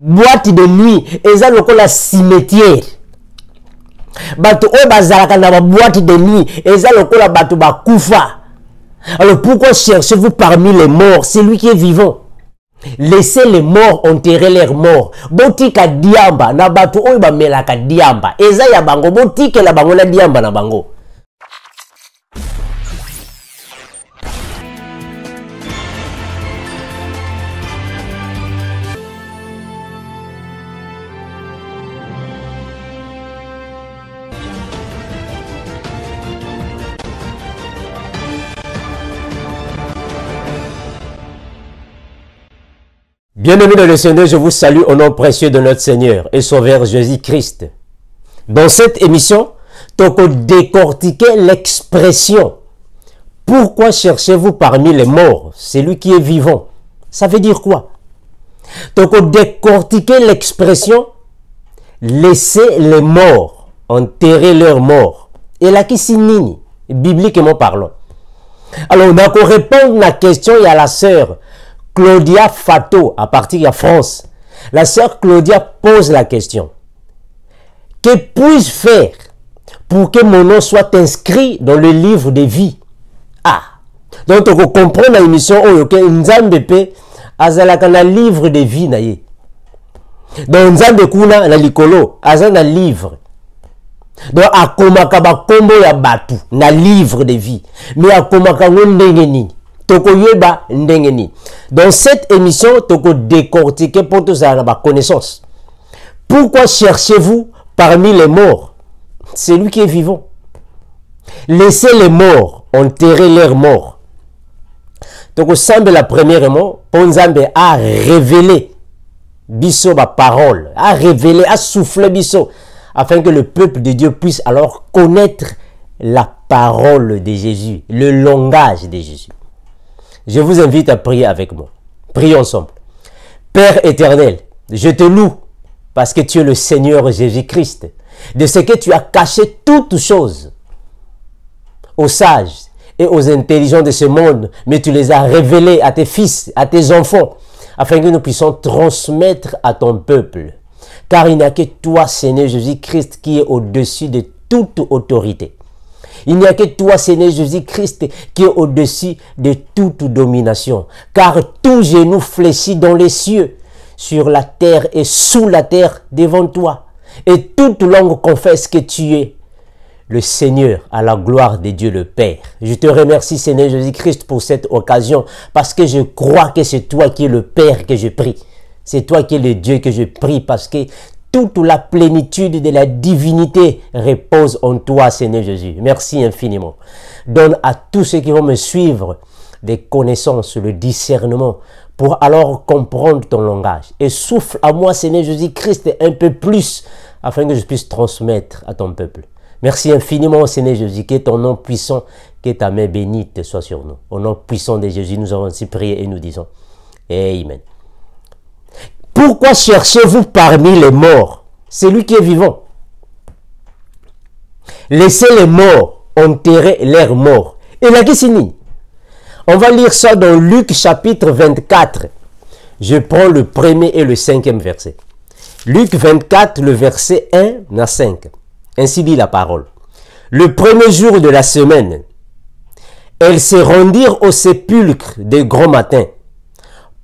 boîte de nuit, eza lokola cimetière. Bato o bazalaka na boîte de nuit, eza lokola bato bakufa. Alors pourquoi cherchez-vous parmi les morts celui qui est vivant? Laissez les morts enterrer leurs morts. Botika diamba na bato o bamelaka diamba. Eza ya bango botika la bango na diamba na bango. Bien-aimés dans le Seigneur, je vous salue au nom précieux de notre Seigneur et Sauveur Jésus-Christ. Dans cette émission, on va décortiquer l'expression « Pourquoi cherchez-vous parmi les morts celui qui est vivant ?» Ça veut dire quoi? Donc on va décortiquer l'expression « Laissez les morts enterrer leurs morts ». Et là, qui signifie, bibliquement parlant. Alors, on va répondre à la question, il y a la sœur Claudia Fato, à partir de la France. La sœur Claudia pose la question. Que puis-je faire pour que mon nom soit inscrit dans le livre de vie? Ah! Donc, on comprend dans l'émission, que Nzambe pe azalaka na livre de vie na ye. Donc, Nzambe kuna na likolo, azana livre. Donc, akomaka ba kombo ya batu na livre de vie. Mais akomaka ndenge nini. Dans cette émission, tu vas décortiquer pour tous la connaissance. Pourquoi cherchez-vous parmi les morts celui qui est vivant? Laissez les morts enterrer leurs morts. Donc, semble la première mot, Ponzambe a révélé biso ba parole, a révélé, a soufflé biso, afin que le peuple de Dieu puisse alors connaître la parole de Jésus, le langage de Jésus. Je vous invite à prier avec moi. Prions ensemble. Père éternel, je te loue parce que tu es le Seigneur Jésus-Christ. De ce que tu as caché toutes choses aux sages et aux intelligents de ce monde, mais tu les as révélées à tes fils, à tes enfants, afin que nous puissions transmettre à ton peuple. Car il n'y a que toi, Seigneur Jésus-Christ, qui est au-dessus de toute autorité. Il n'y a que toi, Seigneur Jésus-Christ, qui est au-dessus de toute domination. Car tout genou fléchit dans les cieux, sur la terre et sous la terre devant toi. Et toute langue confesse que tu es le Seigneur à la gloire de Dieu le Père. Je te remercie, Seigneur Jésus-Christ, pour cette occasion, parce que je crois que c'est toi qui es le Père que je prie. C'est toi qui es le Dieu que je prie, parce que toute la plénitude de la divinité repose en toi, Seigneur Jésus. Merci infiniment. Donne à tous ceux qui vont me suivre des connaissances, le discernement, pour alors comprendre ton langage. Et souffle à moi, Seigneur Jésus-Christ, un peu plus, afin que je puisse transmettre à ton peuple. Merci infiniment, Seigneur Jésus, que ton nom puissant, que ta main bénite soit sur nous. Au nom puissant de Jésus, nous avons ainsi prié et nous disons Amen. Pourquoi cherchez-vous parmi les morts celui qui est vivant? Laissez les morts enterrer leurs morts. Et là, qui signifie? On va lire ça dans Luc chapitre 24. Je prends le premier et le cinquième verset. Luc 24, le verset 1 à 5. Ainsi dit la parole. Le premier jour de la semaine, elles se rendirent au sépulcre de grand matin,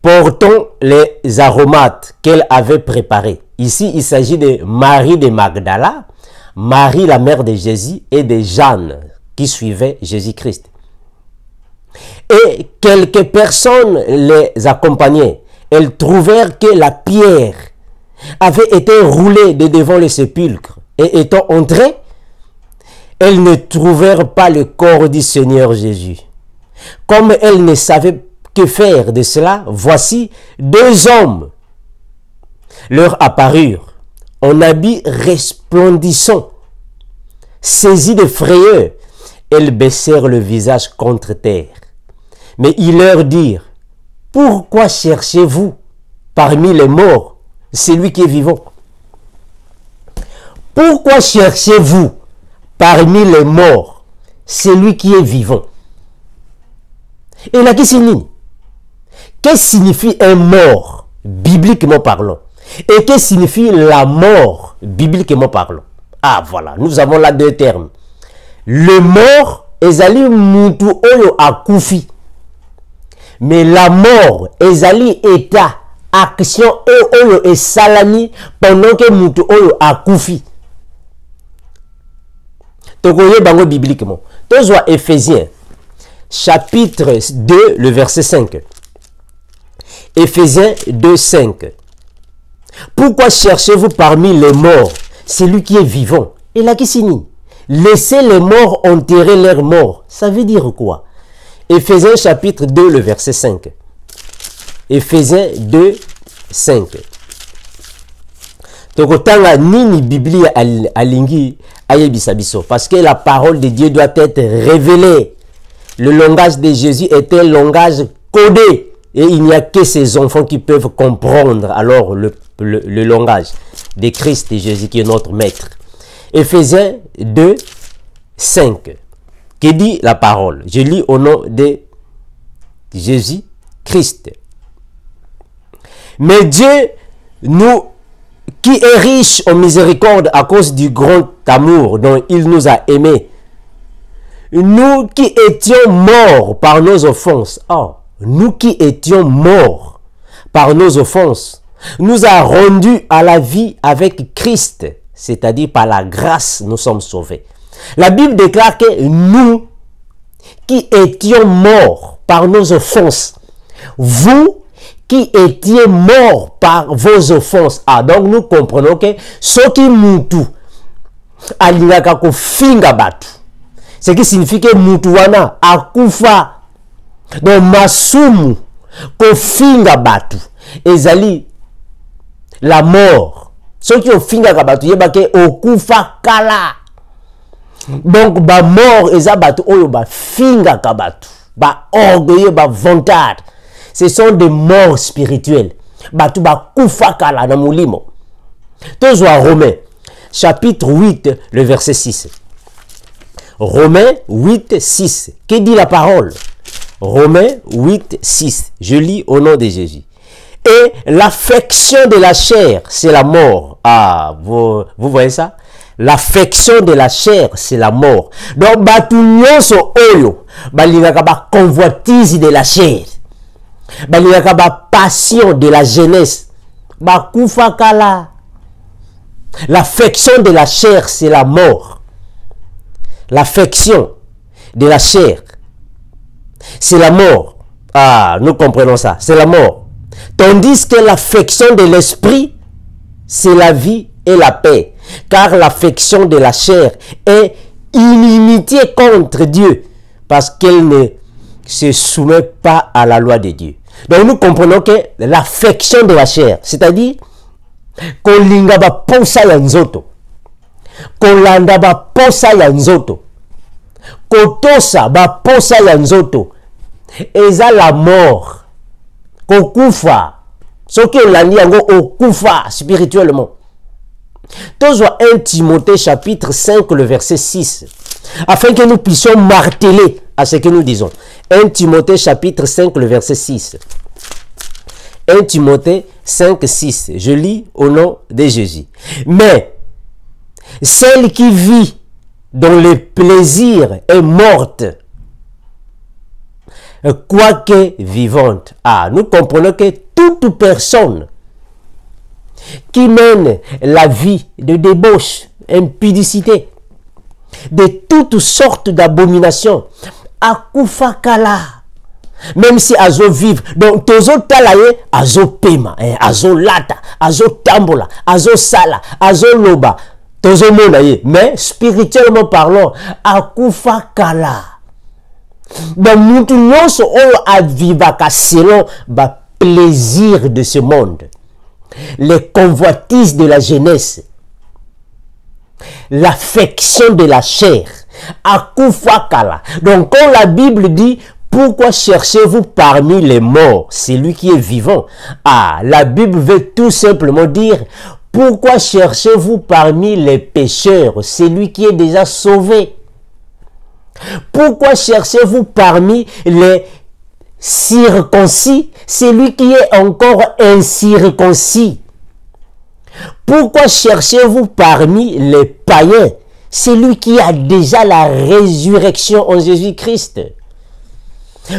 portant les aromates qu'elle avait préparés. Ici, il s'agit de Marie de Magdala, Marie la mère de Jésus et de Jeanne qui suivaient Jésus-Christ. Et quelques personnes les accompagnaient. Elles trouvèrent que la pierre avait été roulée de devant le sépulcre. Et étant entrées, elles ne trouvèrent pas le corps du Seigneur Jésus. Comme elles ne savaient que faire de cela, voici deux hommes leur apparurent en habits resplendissants. Saisis de frayeur, elles baissèrent le visage contre terre. Mais ils leur dirent, pourquoi cherchez-vous parmi les morts celui qui est vivant? Pourquoi cherchez-vous parmi les morts celui qui est vivant? Et là, qu'est-ce que signifie un mort, bibliquement parlant? Et que signifie la mort, bibliquement parlant? Ah voilà, nous avons là deux termes. Le mort, ezali mutu oyo akufi. Mais la mort, ezali état, action oyo esalami pendant que mutu oyo akufi. Tokoye bango bibliquement. Tozwa Éphésiens, chapitre 2, le verset 5. Éphésiens 2, 5. Pourquoi cherchez-vous parmi les morts celui qui est vivant? Et là qui signifie, laissez les morts enterrer leurs morts. Ça veut dire quoi? Éphésiens chapitre 2, le verset 5. Éphésiens 2, 5. Tokotanga nini Biblia alingi ayebisa biso, parce que la parole de Dieu doit être révélée. Le langage de Jésus est un langage codé et il n'y a que ces enfants qui peuvent comprendre alors le langage de Christ et Jésus qui est notre maître. Éphésiens 2, 5. Qui dit la parole? Je lis au nom de Jésus Christ. Mais Dieu, nous qui est riche en miséricorde à cause du grand amour dont il nous a aimés, nous qui étions morts par nos offenses, nous qui étions morts par nos offenses, nous a rendus à la vie avec Christ, c'est-à-dire par la grâce, nous sommes sauvés. La Bible déclare que nous qui étions morts par nos offenses, vous qui étiez morts par vos offenses. Donc nous comprenons que ce qui mutu alingaka ko finga batu, ce qui signifie que mutu wana akufa. Donc masumu ko finga batu ezali la mort. Ce qui ofinga batu yebake okufa kala. Donc ba mort eza batu oyo ba finga kabatu, ba orgueilleux, ba vantard. Ce sont des morts spirituelles. Batu ba kufa kala na mulimo. Tozwa Romains chapitre 8 le verset 6. Romains 8 6. Que dit la parole? Romains 8 6. Je lis au nom de Jésus. Et l'affection de la chair, c'est la mort. Ah, vous voyez ça? L'affection de la chair, c'est la mort. Donc, batu nyonso oyo, balingaka ba convoitise de la chair. Balingaka ba passion de la jeunesse. Ba kufa kala. L'affection de la chair, c'est la mort. L'affection de la chair, c'est la mort. Ah, nous comprenons ça. C'est la mort. Tandis que l'affection de l'esprit, c'est la vie et la paix. Car l'affection de la chair est inimitié contre Dieu, parce qu'elle ne se soumet pas à la loi de Dieu. Donc nous comprenons que l'affection de la chair, c'est-à-dire qu'on linga ba posa ya nzoto, qu'on landa ba posa ya nzoto, kotosa ba posa ya nzoto, eza la mort, kokufa, ce qui on landi yango okufa spirituellement. Tozwa 1 Timothée chapitre 5 le verset 6, afin que nous puissions marteler à ce que nous disons. 1 Timothée chapitre 5 le verset 6. 1 Timothée 5 6. Je lis au nom de Jésus. Mais celle qui vit dont le plaisir est morte, quoique vivante. Ah, nous comprenons que toute personne qui mène la vie de débauche, impudicité, de toutes sortes d'abominations, akufa kala, même si azo vive, donc tozo talaye, azo pema, azo lata, azo tambola, azo sala, azo loba, tozo monaye, mais spirituellement parlant, akufa kala. Donc nous tous on a vivaka selon ba plaisir de ce monde. Les convoitises de la jeunesse, l'affection de la chair, akufakala. Donc quand la Bible dit pourquoi cherchez-vous parmi les morts celui qui est vivant, ah, la Bible veut tout simplement dire pourquoi cherchez-vous parmi les pécheurs celui qui est déjà sauvé. Pourquoi cherchez-vous parmi les circoncis celui qui est encore incirconcis. Pourquoi cherchez-vous parmi les païens celui qui a déjà la résurrection en Jésus-Christ?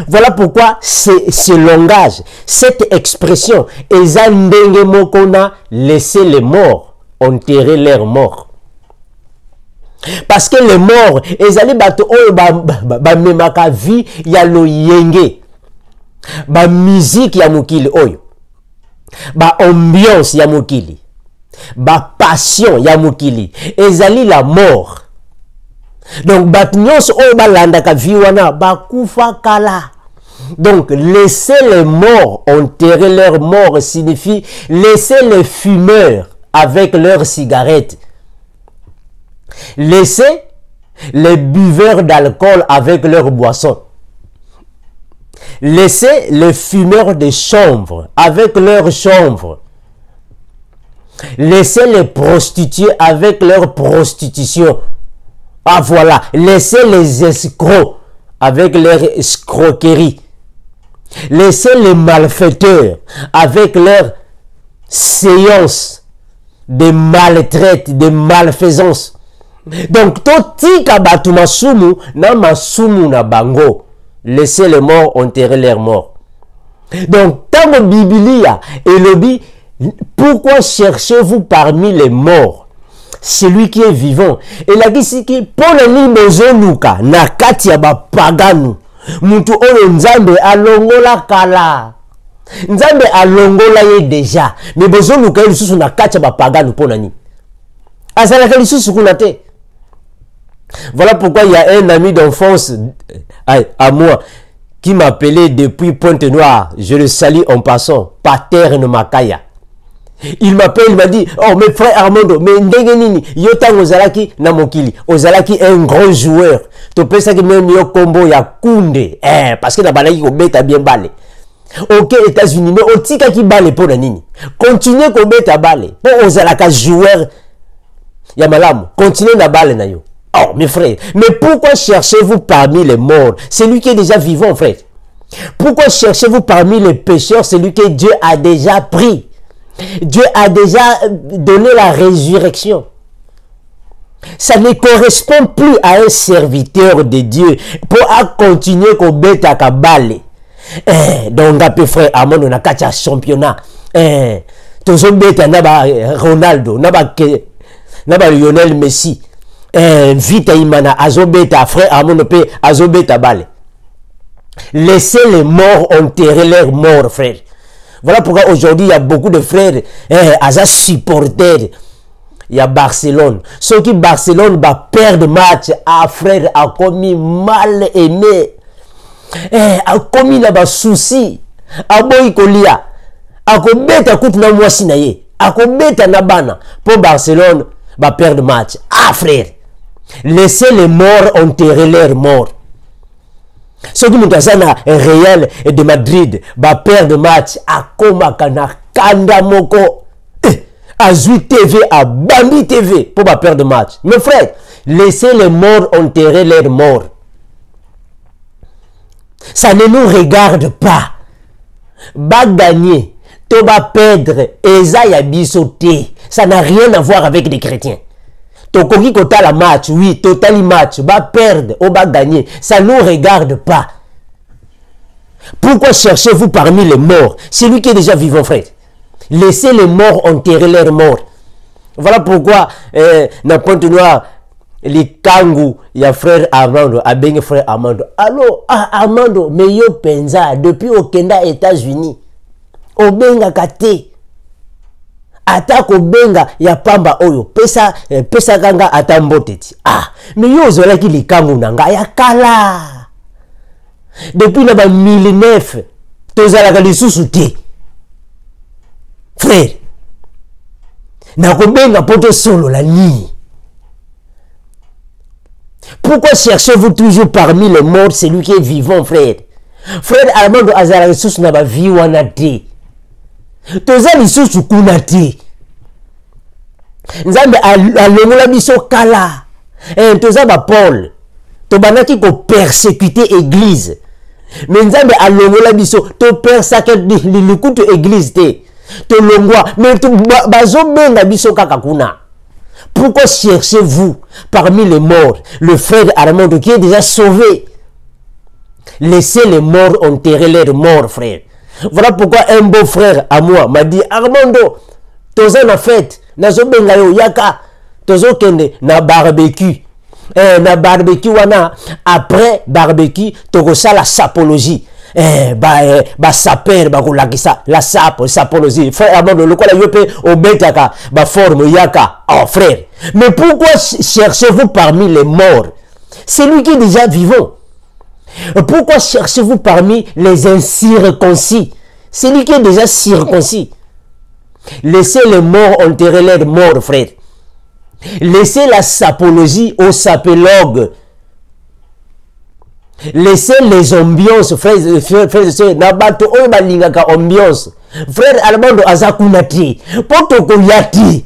Voilà pourquoi ce langage, cette expression, qu'on a laissé les morts enterrer leurs morts. Parce que les morts, ils allaient battre ba vie ya lo yenge, ba musique ya mokili oyo, ba ambiance ya mokili, ba passion ya mokili, ils allaient la mort. Donc bat nyonso oyo ba landa ka vie wana ba kufa kala. Donc laisser les morts enterrer leurs morts signifie laisser les fumeurs avec leurs cigarettes. Laissez les buveurs d'alcool avec leurs boissons. Laissez les fumeurs de chanvre avec leurs chanvres. Laissez les prostituées avec leur prostitution. Ah voilà, laissez les escrocs avec leur escroquerie. Laissez les malfaiteurs avec leur séance de maltraite, de malfaisance. Donc, totika batu masumu na masumu na bango. Laissez les morts enterrer leurs morts. Donc, tango Biblia et lobi, pourquoi cherchez-vous parmi les morts celui qui est vivant? Et la gisiki pour le libozonuka na kati ya bapaganu. Mutu oyo nzambe alongola kala. Nzambe alongola ye déjà. Mais bozonuka lisusu na kati ya bapaganu pona ni. Azalaka lisusu kuna te. Voilà pourquoi il y a un ami d'enfance à moi qui m'appelait depuis Pointe-Noire. Je le salue en passant. Paterne Makaya. Il m'appelle, il m'a dit, oh mes frères Armando, mais ndengenini, yota ozalaki na mokili, ozalaki un grand joueur. To pesa ki même yo combo ya kunde, parce que na balaki ko beta bien balé. Ok, États-Unis, mais otika ki balé pour nini. Continuez ko beta balé. Pour ozalaka joueur ya malamu, continuez na balé na yo. Oh mes frères, mais pourquoi cherchez-vous parmi les morts celui qui est déjà vivant, frère? Pourquoi cherchez-vous parmi les pécheurs celui que Dieu a déjà pris? Dieu a déjà donné la résurrection. Ça ne correspond plus à un serviteur de Dieu pour continuer qu'on bête à kabale. Donc, un peu frère, à mon on championnat. Tous bête naba Ronaldo, naba Lionel Messi. Vite imana azobeta frère à mon pe azobeta bale. Laissez les morts enterrer leurs morts, frère. Voilà pourquoi aujourd'hui il y a beaucoup de frères Aza supporters. Il y a Barcelone. Ceux qui Barcelone va perdre match à frère a commis mal aimé. A commis là-bas souci. A boy kolia. A kobeta kout na mwasi na ye. A kobeta na bana. Pour Barcelone va perdre match. Ah frère. Laissez les morts enterrer leurs morts. Ceux qui nous ont Real de Madrid va perdre match à Komakana Kanda Moko à Zui TV, à Bambi TV pour pas perdre match. Mes frères, laissez les morts enterrer leurs morts. Ça ne nous regarde pas. Va gagner, tu vas perdre, Eza Yabisoté. Ça n'a rien à voir avec les chrétiens. Tokoki kota la match, oui, totally match, va perdre, ou va gagner, ça ne nous regarde pas. Pourquoi cherchez-vous parmi les morts celui qui est déjà vivant, frère? Laissez les morts enterrer leurs morts. Voilà pourquoi, dans Pointe-Noire, les kangou, il y a frère Armando, a bien frère Armando. Allô, Armando, mais yo penza, depuis au Kenda, États-Unis, au benga kate. Atako benga ya pamba oyo pesa kanga atamboteti. Ah, mais yo zolaki likangu nanga ya kala. Depuis na ba 1009 tozalaka lisusu te. Frère, na ko benga poto solo la ni. Pourquoi cherchez-vous toujours parmi les morts celui qui est vivant, frère? Frère Armando azala lisusu na ba vie wana te. Toza lisusu kuna te. Nzambe alongola biso kala. Toza ba Paul. Tobanaki ko persécuter église. Mais Nzambe alongola biso to persécuter likutu église te. Tolongwa, mais bazobenga biso kaka kuna. Pourquoi cherchez-vous parmi les morts le frère Armando qui est déjà sauvé? Laissez les morts enterrer leurs morts, frère. Voilà pourquoi un beau frère à moi m'a dit, Armando, toza na fête, nazo benga yo yaka, tozo kende na barbecue. Na barbecue wana, après barbecue, toko sa la sapologie. Saper, la sapologie. Frère Armando, le quoi la yope obetaka, forme yaka. Oh frère, mais pourquoi cherchez-vous parmi les morts? C'est lui qui est déjà vivant. Pourquoi cherchez-vous parmi les incirconcis? C'est lui qui est déjà circoncis. Laissez les morts enterrer leurs morts, frère. Laissez la sapologie aux sapélogues. Laissez les ambiances, frères et sœurs. Nabato obalingaka ambiance. Frère Armando azakunati. Potoko yati.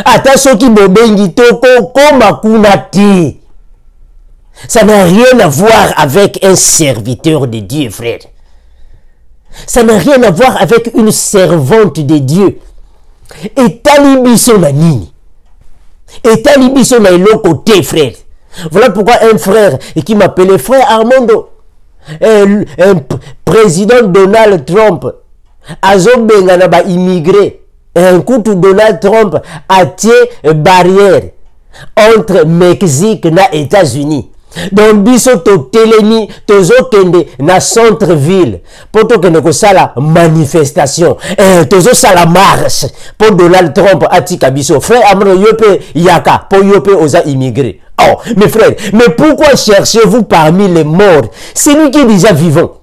Ata soki bobengi toko koma kunati. Ça n'a rien à voir avec un serviteur de Dieu, frère. Ça n'a rien à voir avec une servante de Dieu. Et talibiso na nini. Et talibiso na l'autre côté, frère. Voilà pourquoi un frère qui m'appelait frère Armando, un président Donald Trump, azobenga na ba immigré. Un coup de Donald Trump a tiré barrière entre Mexique et États-Unis. Donc biso to telemi tozo kende na centre-ville pour to kende ko sala manifestation tozo sala marche pour Donald Trump atika biso frère Amro yope yaka pour yope oza immigré. Oh mes frères, mais pourquoi cherchez-vous parmi les morts celui qui est déjà vivant?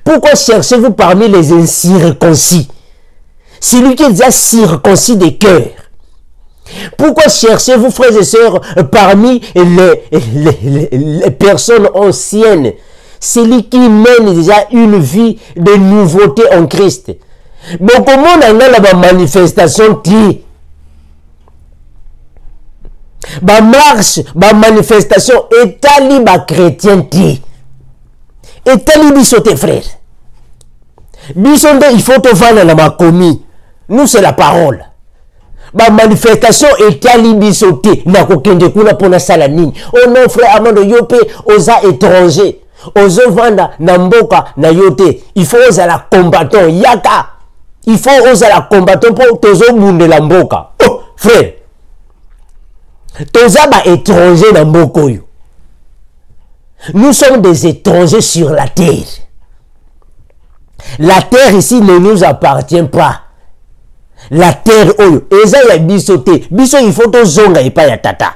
Pourquoi cherchez-vous parmi les incirconcis celui qui est déjà circoncis de cœur? Pourquoi cherchez-vous, frères et sœurs, parmi les personnes anciennes, celui qui mène déjà une vie de nouveauté en Christ? Mais comment on a la manifestation qui ba marche, ba manifestation étali ba chrétien qui étali bisote frère. Bisonde il faut te vendre la makomi. Nous c'est la parole. Ba manifestation etali bisote na kokende kuna pona sala nini. Oh non frère Armando yope oza étranger. Ozo vanda na mboka na yote. Il faut oza la combattant yaka. Il faut oza la combattant pour tozo bunde la mboka. Oh frère. Toza ba étranger na mboka yo. Nous sommes des étrangers sur la terre. La terre ici ne nous appartient pas. La terre oyo eza ya biso te. Biso il faut to zonga epa ya tata.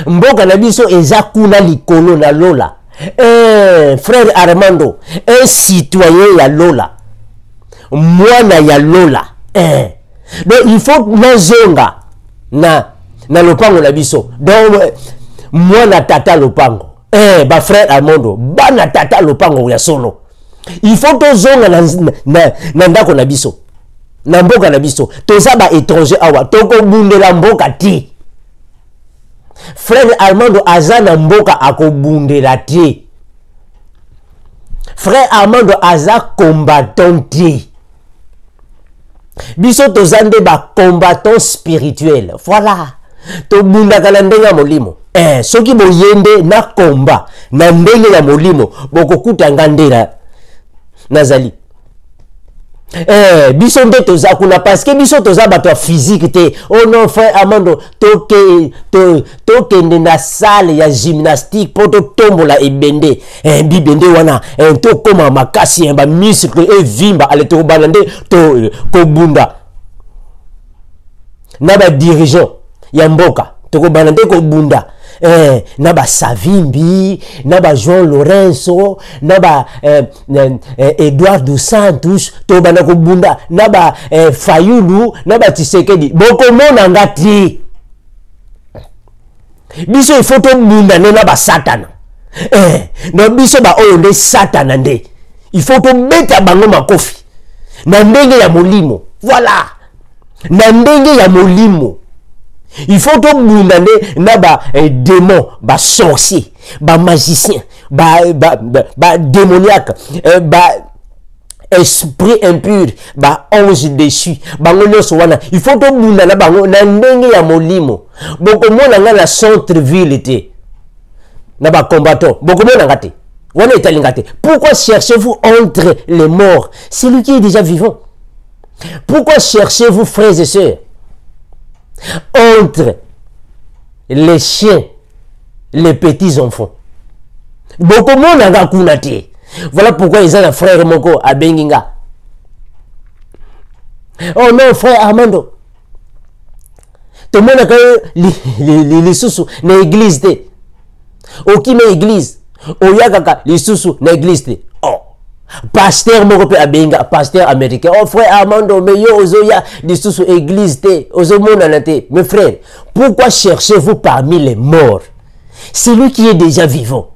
Mboka na biso eza kuna likolo na lola. Frère Armando, un citoyen ya lola. Mwana ya lola. Donc il faut na zonga na lopango na biso. Donc mwana tata lopango. Ba frère Armando, bana tata lopango ya solo. Il faut to zonga na ndako na biso. Na mboka na biso toza ba étranger awa toko bundela mboka ti. Frère Armando aza na mboka akobundela ti. Frère Armando aza combattant ti. Biso toza nde ba combattant spirituel. Voilà. To bundaka na ndenge ya molimo. Soki boyende na komba na ndenge ya molimo bokokuta ngandela nazali. Biso nde toza kuna parce que biso toza bato physique te. Oh non frère Armando tokende na salle ya gymnastique pour to tombola ebende bibende wana to koma makasi ba muscle e vimba ale to banande to kobunda na ba dirigeant ya mboka to ko banande ko bunda na ba Savimbi, na ba João Lourenço, na ba Eduardo Santos, to bana ko bunda, na ba Fayulu, na ba Tshisekedi. Boko mona ngati. Biso il faut to bunda na ba Satan. No biso ba oyo nde Satan nde. Il faut to beta bango makofi. Na ndenge ya molimo. Voilà. Na ndenge ya molimo. Il faut que nous na ba démon, ba sorcier, ba magicien, ba démoniaque, esprit impur, ba ange déchu, bango nyonso wana, il faut to bunda na bango na ndenge ya molimo. Boko mona nga na centre ville te. Na ba combattant, boko mona nga te. Wana italinga te. Pourquoi cherchez-vous entre les morts, celui qui est déjà vivant? Pourquoi cherchez-vous, frères et sœurs, entre les chiens, les petits enfants? Boko mona nga kuna te. Voilà pourquoi ils ont un frère Moko à Benginga. Oh non, frère Armando. Tout le monde a les sous na église. Aucune église. Oyakaka, les sous na église. Oh. Pasteur Moko à Benga, pasteur américain. Oh frère Armando, mais yo ozoya les sous église. Ozomonanate. Mes frères, pourquoi cherchez-vous parmi les morts celui qui est déjà vivant?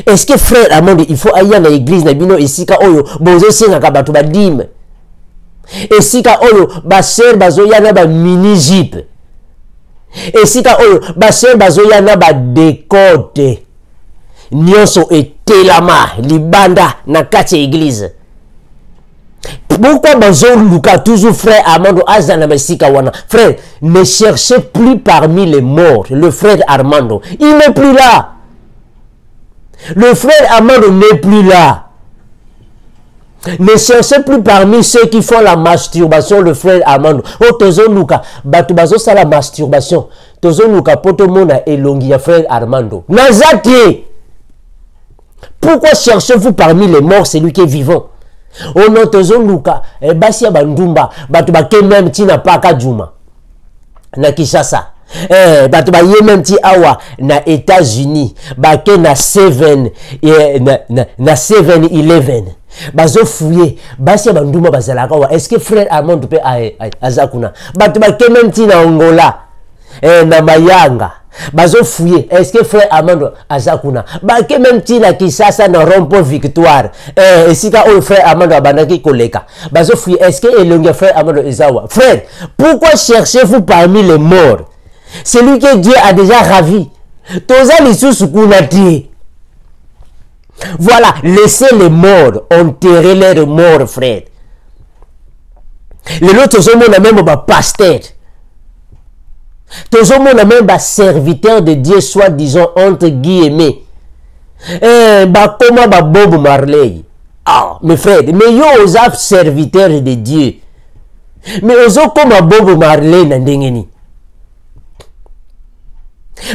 Est-ce que frère Armando, il faut aller à l'église na bino esika oyo bozo senga bato ba dîme? Esika oyo ba sœur bazoya na ba mini jeep. Esika oyo ba sœur bazoya na ba décote. Nyonso etelama libanda na kati église. Pourquoi bazo luka toujours frère Armando azana basika wana? Frère, ne cherchez plus parmi les morts le frère Armando. Il n'est plus là. Le frère Armando n'est plus là. Ne cherchez plus parmi ceux qui font la masturbation le frère Armando. Oh, tozo luka, batu bazo sa la masturbation. Tozo luka poto mona elongi ya frère Armando. Nazati. Pourquoi cherchez-vous parmi les morts celui qui est vivant? Oh non, tozo luka, basia bandumba, batu bake même tina paka juma. Na Kinshasa. Bato ba ye même ti awa na États-Unis bake na 7 na 7-Eleven bazo fouiller basi banduma bazalaka wa. Est-ce que frère Armando pe azakuna bato bake même ti na Angola na Mayanga bazo fouiller? Est-ce que frère Armando azakuna bake même ti na Kinshasa na Rompo Victoire esika o frère Armando abandaki koleka bazo fouiller? Est-ce que elonge frère Armando ezawa? Frère, pourquoi cherchez-vous parmi les morts celui que Dieu a déjà ravi? Voilà, laissez les morts enterrer leurs morts, frère. Les autres sont même pasteur. Tous sont même serviteur de Dieu, soit disons entre guillemets. Comment Bob Marley? Ah, mes frères, mais yo os serviteur de Dieu. Mais ozo comme Bob Marley n'andengeni.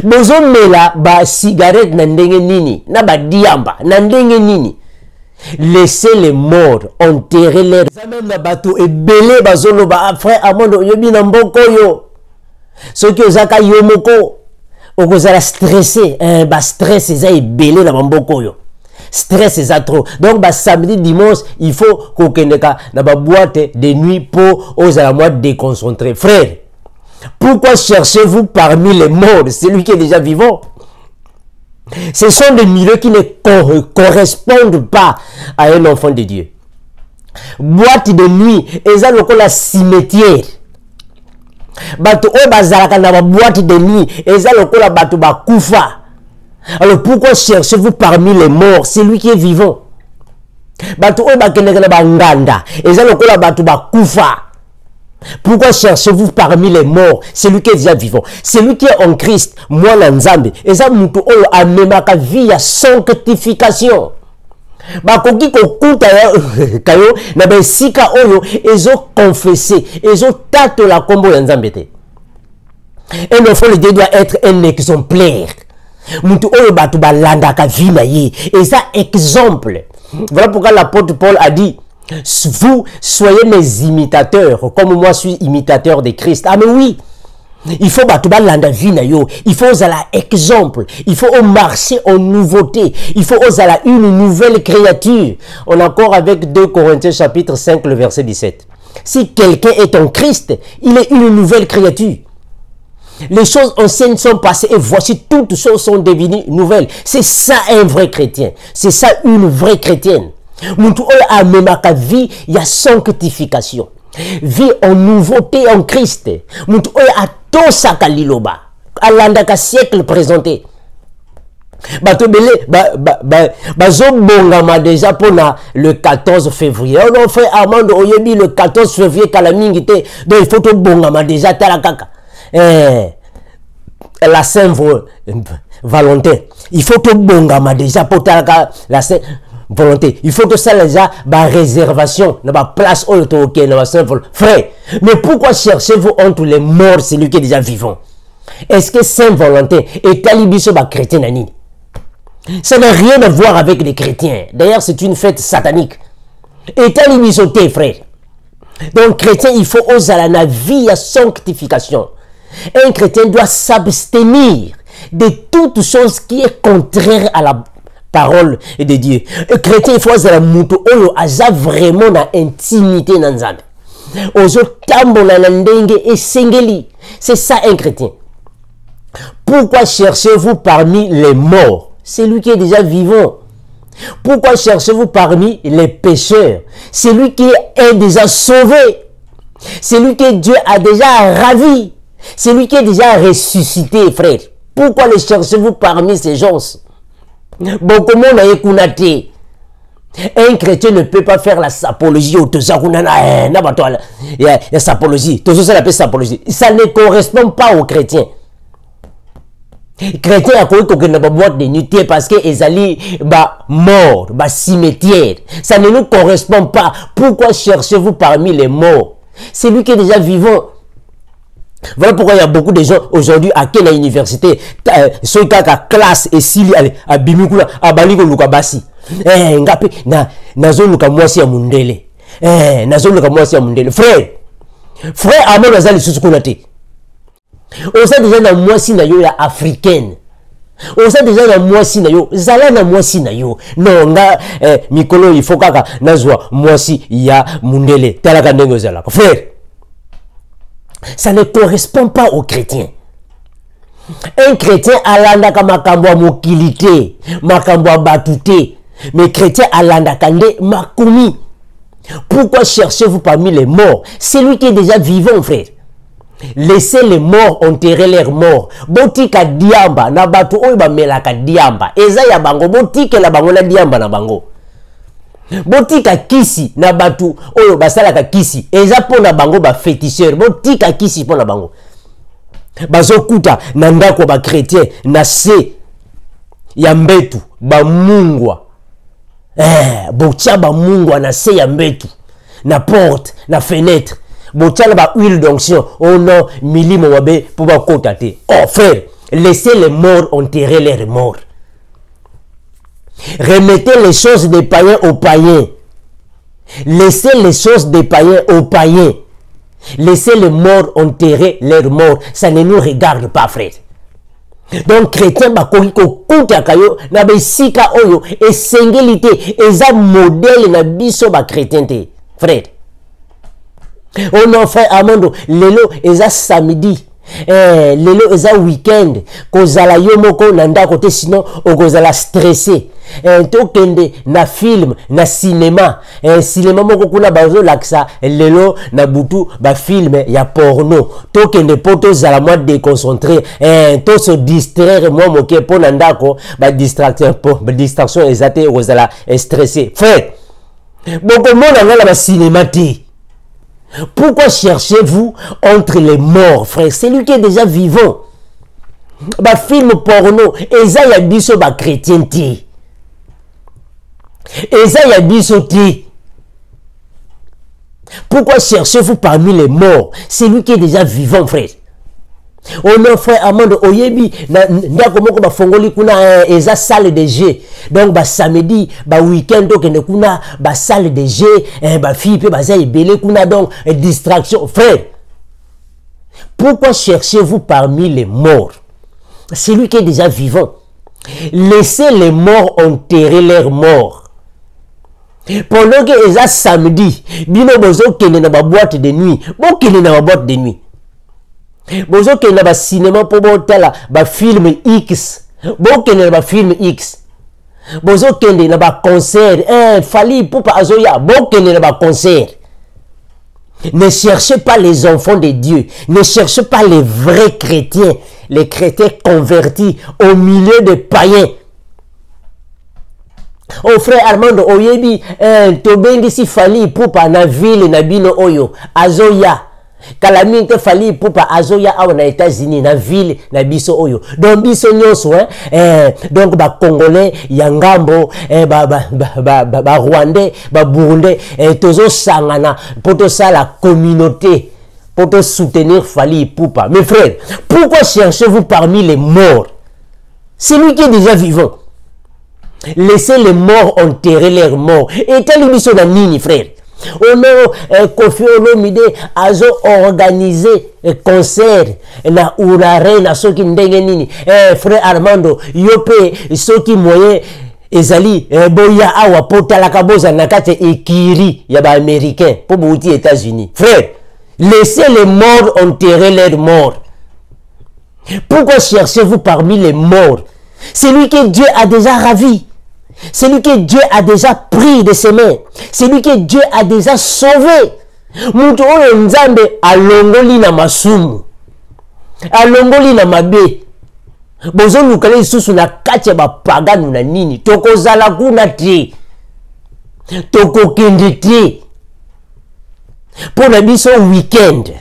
Bozo mela ba cigarette na ndenge nini na ba diamba na ndenge nini. Laissez les morts enterrer leurs même na bato ebele bazolo ba frère Armando yobi na mboko yo. Soki ozaka yo moko okozala stressé ba stress eza ebele na mboko yo. Stress eza trop. Donc ba samedi dimanche il faut kokendeka na ba boîte de nuit pour ozala moi déconcentrer. Frère, pourquoi cherchez-vous parmi les morts celui qui est déjà vivant? Ce sont des milieux qui ne correspondent pas à un enfant de Dieu. Boîte de nuit, eza lokola cimetière. Bato o bazalaka na boîte de nuit, eza lokola bato bakufa. Alors pourquoi cherchez-vous parmi les morts celui qui est vivant? Bato o bakendeka na banganda, eza lokola bato bakufa. Pourquoi cherchez-vous parmi les morts celui qui est déjà vivant? Celui qui est en Christ, moi Nzambe, eza mutu oyo amemaka vie ya sanctification. Bakoki kokuta kayo na besika oyo ezo confesser, ezo tato la kombo ya Nzambe te. Un enfant de Dieu doit être un exemplaire. Mutu oyo batu balandaka vie na ye, eza exemple. Voilà pourquoi l'apôtre Paul a dit: vous soyez mes imitateurs, comme moi je suis imitateur de Christ. Ah mais oui, il faut battre landa vie na yo, il faut la exemple, il faut marcher en nouveauté, il faut la une nouvelle créature. On est encore avec 2 Corinthiens chapitre 5 le verset 17. Si quelqu'un est en Christ, il est une nouvelle créature. Les choses anciennes sont passées et voici toutes choses sont devenues nouvelles. C'est ça un vrai chrétien, c'est ça une vraie chrétienne. Muntu oyo amemaka vie ya sanctification, vie en nouveauté en Christ. Muntu oyo atosaka liloba alandaka siècle présenté. Bato belé, bazobongama déjà pour le 14 février. On a fait Armando Oyebi le 14 février Kalamingite. Donc il faut tout bongama déjà tarakaka. La Saint-Valentin. Il faut tout bongama déjà pour tarakaka la Saint-Valentin. Il faut que ça déjà ba réservation, na ba place au ok na ba Saint-Valentin. Frère, mais pourquoi cherchez-vous entre les morts celui qui est déjà vivant? Est-ce que Saint-Valentin est calibiso ba chrétien nani? Ça n'a rien à voir avec les chrétiens. D'ailleurs, c'est une fête satanique. Et talibisoté, frère. Donc, chrétien, il faut oser la vie à sanctification. Un chrétien doit s'abstenir de toute chose qui est contraire à la parole de Dieu. Un chrétien, il faut oser la mouto. Oyo, aza vraiment na intimité dans Nzambe. Ozo tambo na ndenge et sengeli. C'est ça un chrétien. Pourquoi cherchez-vous parmi les morts? C'est lui qui est déjà vivant. Pourquoi cherchez-vous parmi les pécheurs? C'est lui qui est déjà sauvé. C'est lui que Dieu a déjà ravi. C'est lui qui est déjà ressuscité, frère. Pourquoi le cherchez-vous parmi ces gens? Bon, comment on a écouté? Un chrétien ne peut pas faire la sapologie. Il y a sapologie. Ça ne correspond pas aux chrétiens. Chrétien a connu qu'on n'a pas boîte de nuit parce que ils mort, cimetière. Ça ne nous correspond pas. Pourquoi cherchez-vous parmi les morts? C'est lui qui est déjà vivant. Voilà pourquoi il y a beaucoup de gens aujourd'hui à quelle université, ceux qui ont classe et s'il à Bimikula, à Baliko Lukabasi. Ngapi na zone Lukamwasi à Mundele. Na zone Lukamwasi à Mundele. Frère, Amon Azali Susukunate. On sait déjà dans moi si nayo la africaine. On sait déjà dans moi si nayo zala na moi si nayo. Non nga mikolo il faut kaka nazwa moi si ya mundele talaka ndengo zala. Frère, ça ne correspond pas aux chrétiens. Un chrétien alanda ka makambo mokilité, makambo batouté, mais chrétien alanda kande makumi. Pourquoi cherchez-vous parmi les morts? C'est lui qui est déjà vivant, frère. Laissez les morts enterrer leurs morts. Botika diamba na batu oyo ba melaka diamba. Eza ya bango botika la bango na diamba na bango. Botika kisi na batu oyo basalaka kisi. Eza pona bango ba féticheur. Botika kisi pona bango. Bazokuta na ndako ba chrétien na se ya mbetu ba mungwa. Botia ba mungwa na se ya mbetu. Na porte, na fenêtre. Botiala ba huile d'onction. Oh non, milimo wabe pour ba kotate. Oh frère, laissez les morts enterrer leurs morts. Remettez les choses des païens aux païens. Laissez les choses des païens aux païens. Laissez les morts enterrer leurs morts. Ça ne nous regarde pas, frère. Donc chrétien bakoki ko kuta kayo na besika oyo esengelité eza modèle na biso ba chrétienté, frère. Oh non, frère Amando, lelo eza samedi, lelo eza week-end, kozala yo moko nanda côté sinon okozala stressé. Tokende na film, na cinéma, cinéma moko kuna bazo laksa lelo na butu ba film ya porno. Tokende poto zala moi déconcentré, to se distraire moi moke po nandako ba distraction ezate okozala stressé. Frère, boko mona ngala ba cinéma ti. Pourquoi cherchez-vous entre les morts, frère? C'est lui qui est déjà vivant. Ba film porno, eza ya biso ba chrétienté. Eza ya biso ti. Pourquoi cherchez-vous parmi les morts? C'est lui qui est déjà vivant, frère. Oh non, frère Amando Oyebi, ndako moko ba fongoli kuna eza salle de jeu. Donc ba samedi, ba week-end donc ne kuna ba salle de jeu, ba fille pe ba za ebele kuna donc distraction. Frère, pourquoi cherchez-vous parmi les morts? C'est lui qui est déjà vivant. Laissez les morts enterrer leurs morts. Pendant que eza samedi, bino bozo kende na ba boîte de nuit, bo kende na ba boîte de nuit. Bozo kende ba cinéma pour botala ba film X. Bo kende ba film X. Bozo kende na ba concert, fali pour pas azoya, bo kende na ba concert. Ne cherchez pas les enfants de Dieu, ne cherchez pas les vrais chrétiens, les chrétiens convertis au milieu des païens. Oh frère Armando, oyebi, tobengi si fali pupa na ville na bino oyo, azoya. Kalamite fali pupa azoya awa na États-Unis, na ville na biso oyo. Donc biso nyonso, donc ba Congolais, Yangambo, ba Rwandais, ba Burundais, tozo sangana, poto ça la communauté, poto soutenir fali pupa. Mes frères, pourquoi cherchez-vous parmi les morts? C'est lui qui est déjà vivant. Laissez les morts enterrer leurs morts. Et tel mission na nini, frère. On a Kofi Olomide azo organisé concert na urare na soki ndenge nini. Frère Armando, yope soki moyen ezali boya awa pota la kaboza na kate ekiri ya ba américain pour bouti États-Unis. Frère, laissez les morts enterrer leurs morts. Pourquoi cherchez-vous parmi les morts? Celui que Dieu a déjà ravi. Celui que Dieu a déjà pris de ses mains. Celui que Dieu a déjà sauvé. Mutu oyo nzambe alongoli na masumu. Alongoli na mabe. Bozo lukale susu na kati ya bapaganu na nini. Toko zala kuna te. Toko kende te. Pour na biso weekend.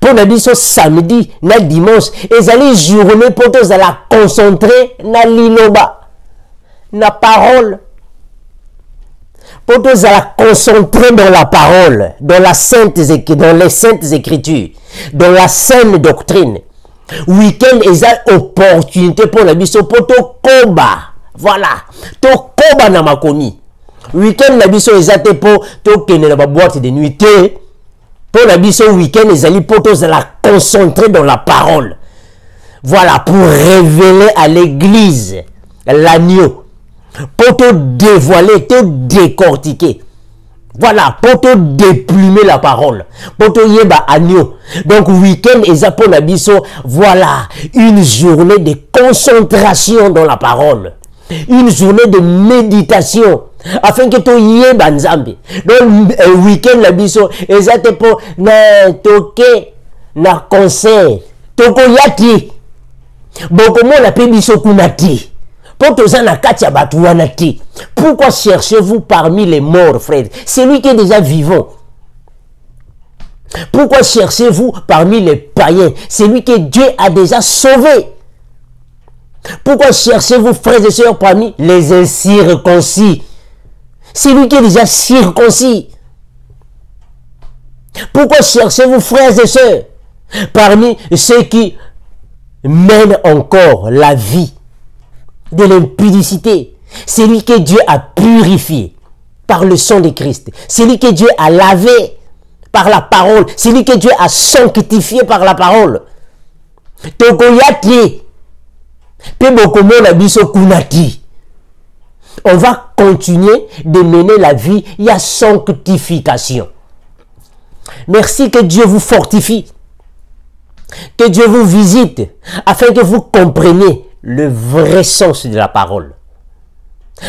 Pour na biso samedi na dimanche. Ezali journée pour tous la concentrer na liloba. Na parole. Pour tous la concentrer dans la parole, dans les saintes écritures, dans la saine doctrine. Week-end est une opportunité pour la biso pour to koba. Voilà. To koba na makomi. Week-end la biso est pour to kene na boîte de nuit. Pour la biso week-end est pour tous la concentrer dans la parole. Voilà, pour révéler à l'église l'agneau. Pour te dévoiler, te décortiquer. Voilà, pour te déplumer la parole. Pour te yeba agneau. Donc, week-end, et pour nabiso, voilà, une journée de concentration dans la parole. Une journée de méditation. Afin que tu yeba nzambe. Donc, week-end, nabiso, et pour na toke, na concert. Toko yati. Beaucoup de la pébiso kunati. Pourquoi cherchez-vous parmi les morts, frère? C'est lui qui est déjà vivant. Pourquoi cherchez-vous parmi les païens? C'est lui que Dieu a déjà sauvé. Pourquoi cherchez-vous, frères et sœurs, parmi les incirconcis? C'est lui qui est déjà circoncis. Pourquoi cherchez-vous, frères et sœurs, parmi ceux qui mènent encore la vie de l'impudicité? C'est lui que Dieu a purifié par le sang de Christ. C'est lui que Dieu a lavé par la parole. C'est lui que Dieu a sanctifié par la parole. On va continuer de mener la vie. Il y a sanctification. Merci, que Dieu vous fortifie. Que Dieu vous visite afin que vous compreniez le vrai sens de la parole.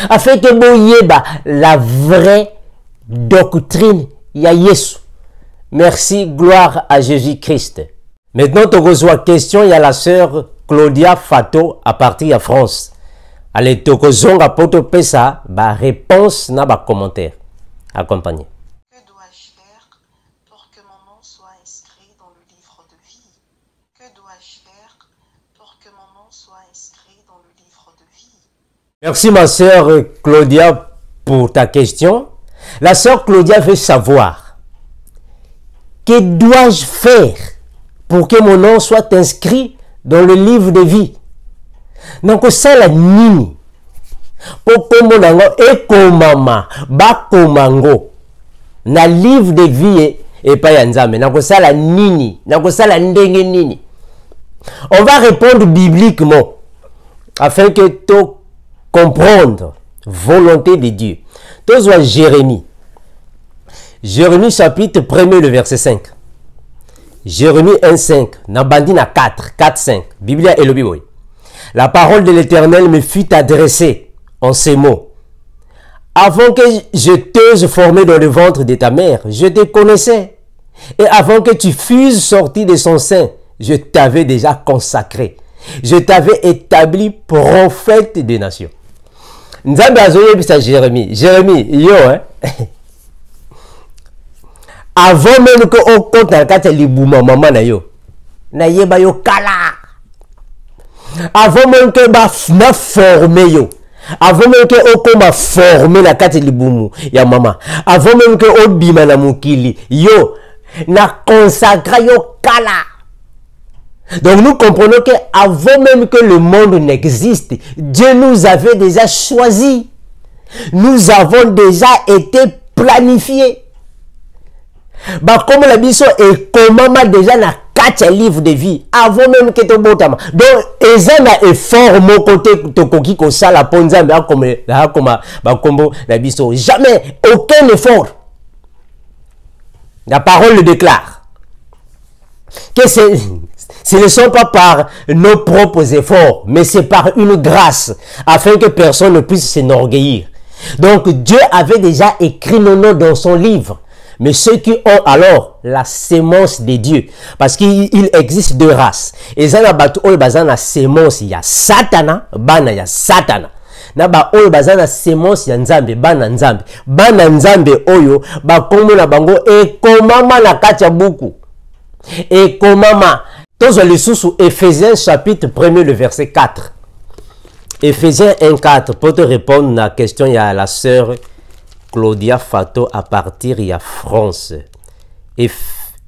Afin que vous yeba la vraie doctrine ya Yesu. Merci, gloire à Jésus-Christ. Maintenant, tu reçois question, il y a la sœur Claudia Fato à partir de France. Allez, tu reçois poto pesa ba réponse na ba commentaire. Accompagnez. Que dois-je faire pour que mon nom soit inscrit dans le livre de vie? Que dois-je faire pour que mon nom soit inscrit dans le livre de vie? Merci ma sœur Claudia pour ta question. La sœur Claudia veut savoir, que dois-je faire pour que mon nom soit inscrit dans le livre de vie? Donc ça la nini. Pour que mon nom ekomama bakomango na livre de vie et pas yanzame. Donc ça la nini. Donc ça la ndenge nini. On va répondre bibliquement afin que tu comprendre volonté de Dieu. Tu vois Jérémie. Jérémie chapitre 1er, le verset 5. Jérémie 1, 5. Nabandina 4, 4, 5. Biblia et le Bible. La parole de l'Éternel me fut adressée en ces mots. Avant que je t'eusse formé dans le ventre de ta mère, je te connaissais. Et avant que tu fusses sorti de son sein, je t'avais déjà consacré. Je t'avais établi prophète des nations. Nzambe azoyebisa Jérémie. Jérémie, yo, hein? Avant même que on compte na kati libuma maman na yo. Na yeba yo kala. Avant même que ba na formé yo. Avant même que on m'a formé la kati libumu ya maman. Avant même que on bima na mukili. Yo, na consacra yo kala. Donc nous comprenons que avant même que le monde n'existe, Dieu nous avait déjà choisi. Nous avons déjà été planifiés. Bah comme la biso et comment déjà na 4 livres de vie avant même que tu botama. Donc eza na effort mon côté tokoki ko sala ponza mais comme ba kombo la biso jamais aucun effort. La parole le déclare. Que ce ne sont pas par nos propres efforts, mais c'est par une grâce, afin que personne ne puisse s'enorgueillir. Donc Dieu avait déjà écrit nos noms dans son livre. Mais ceux qui ont alors la sémence de Dieu, parce qu'il existe 2 races. Et ça na batu oyo bazana sémence ya Satana, bana ya Satana. Na ba oyo bazana sémence ya Nzambe, bana Nzambe. Bana Nzambe oyo ba kombo na bango e komama na kati ya buku. Et komama tous les sous Éphésiens chapitre 1er le verset 4. Éphésiens 1:4 pour te répondre à la question il y a la sœur Claudia Fato à partir de France.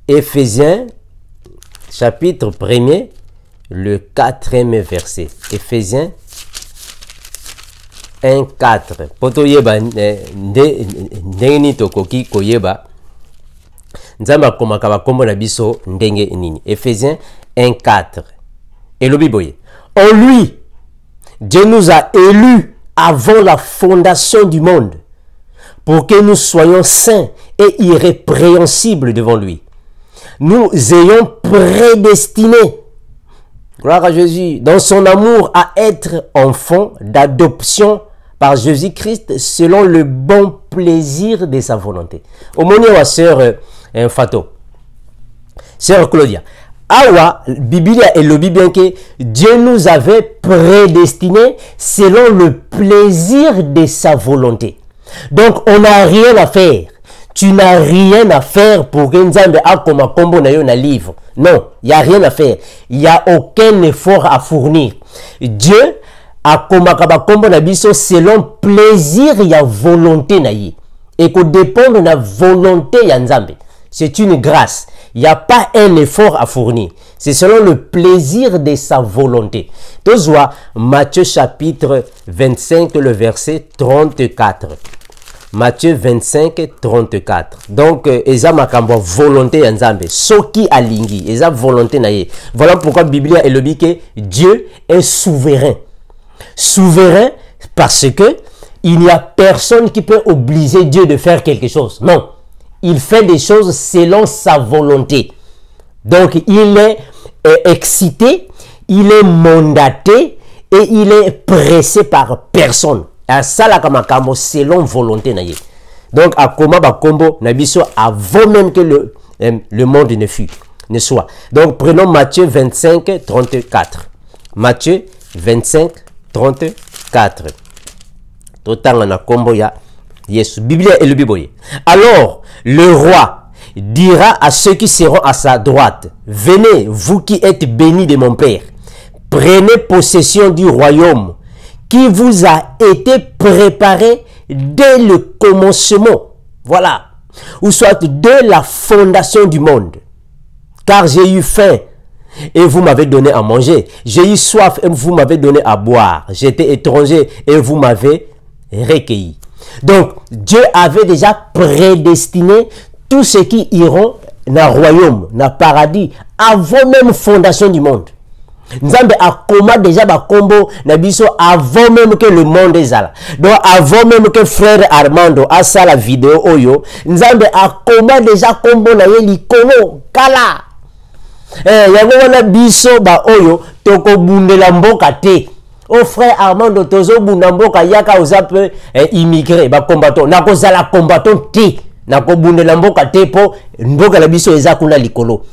Éphésiens chapitre 1er le 4e verset. Éphésiens 1:4 pour te yeba ndeni tokoki koyeba nzamba komaka bakombo na biso ndenge nini. Éphésiens 1:4 et le Bible. En lui Dieu nous a élus avant la fondation du monde pour que nous soyons saints et irrépréhensibles devant lui. Nous ayons prédestiné, gloire à Jésus, dans son amour à être enfants d'adoption par Jésus-Christ selon le bon plaisir de sa volonté. Au moment où sœur Fato, sœur Claudia, Awa, Biblia et le bien que Dieu nous avait prédestinés selon le plaisir de sa volonté. Donc, on n'a rien à faire. Tu n'as rien à faire pour que Nzambe a comme un combo na yo na livre. Non, il n'y a rien à faire. Il n'y a aucun effort à fournir. Dieu a comme un combo na biso selon plaisir et volonté na yi. Et qu'on dépend de la volonté ya Nzambe. C'est une grâce. Il n'y a pas un effort à fournir. C'est selon le plaisir de sa volonté. Donc, Matthieu chapitre 25, le verset 34. Matthieu 25, 34. Donc, eza makambo volonté ya Nzambe. Soki alingi, eza volonté na ye. Voilà pourquoi la Bible est le dit que Dieu est souverain. Souverain parce que il n'y a personne qui peut obliger Dieu de faire quelque chose. Non. Il fait des choses selon sa volonté. Donc, il est excité, il est mandaté et il est pressé par personne. Ça, là, comme selon volonté. Donc, à comment bakombo nabiso avant même que le monde ne soit. Donc, prenons Matthieu 25, 34. Matthieu 25, 34. Total na kombo ya Yes, Bible et le Bible. Alors, le roi dira à ceux qui seront à sa droite, venez, vous qui êtes bénis de mon Père, prenez possession du royaume qui vous a été préparé dès le commencement. Voilà. Ou soit dès la fondation du monde. Car j'ai eu faim et vous m'avez donné à manger. J'ai eu soif et vous m'avez donné à boire. J'étais étranger et vous m'avez recueilli. Donc, Dieu avait déjà prédestiné tous ceux qui iront dans le royaume, dans le paradis, avant même fondation du monde. Nzambe a comment déjà ba combo na biso avant même que le monde est là. Donc avant même que frère Armando a ça la vidéo oyo, Nzambe a comment déjà combo na ye likolo kala. Yango wana biso ba oyo toko bundela mboka te. Oh frère Armando tozo bunda mboka yaka ozape immigré ba combattant. Na ko zala combattant te. Na ko bundela mboka te po mboka la biso eza kuna likolo.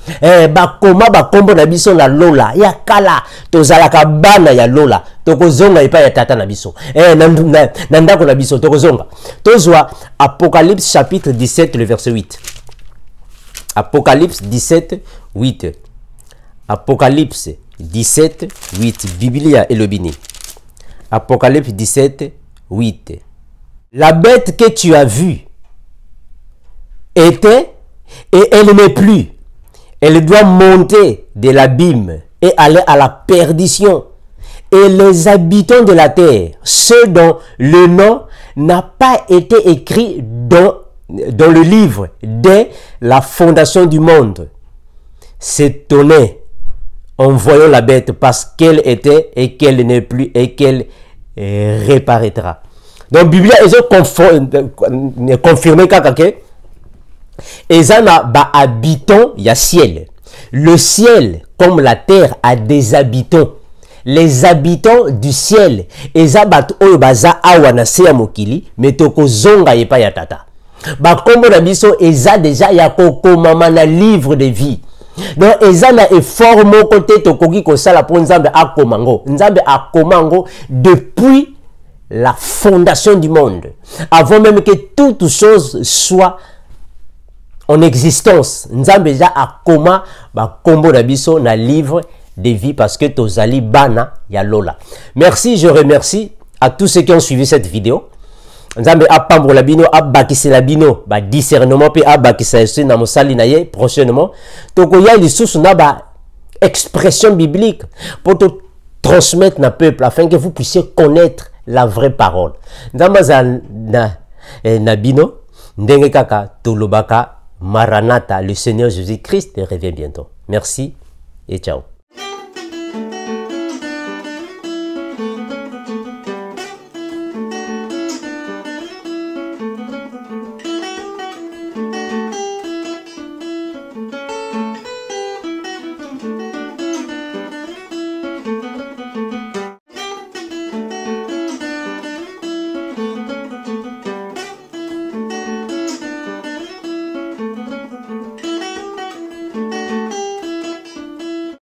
Ba koma ba kombo na biso na lola ya kala tozala ka bana ya lola. tokozonga epa ya tata na biso na ndako na biso tokozonga tozwa Apocalypse chapitre 17 le verset 8. Apocalypse 17 8. Apocalypse 17 8. Biblia elobini. Apocalypse 17 8. La bête que tu as vue était et elle n'est plus. Elle doit monter de l'abîme et aller à la perdition. Et les habitants de la terre, ceux dont le nom n'a pas été écrit dans le livre dès la fondation du monde, s'étonnaient en voyant la bête parce qu'elle était et qu'elle n'est plus et qu'elle reparaîtra. Donc, Biblia est confirmé que ils ont ba habitants, il y a ciel. Le ciel, comme la terre, a des habitants. Les habitants du ciel, ils ont oyo baza awana se ya mokili, mais toko zonga yepa ya tata. Ba kombo na biso eza déjà ya kokoma na livre de vie. Donc eza na effort moko te tokoki kosala po nzambe akomango. Nzambe akomango depuis la fondation du monde. Avant même que toute chose soit en existence, nzambe ja akoma ba kombo na biso na livre de vie parce que tozali bana ya lola. Merci, je remercie à tous ceux qui ont suivi cette vidéo. Nzambe apambo la bino abakise la bino ba discernement pe abakisa yesu na mosali na ye prochainement. Toko ya lisusu na ba expression biblique pour te transmettre na peuple afin que vous puissiez connaître la vraie parole. Nzambaza na bino ndenge kaka tolobaka Maranatha, le Seigneur Jésus-Christ revient bientôt. Merci et ciao.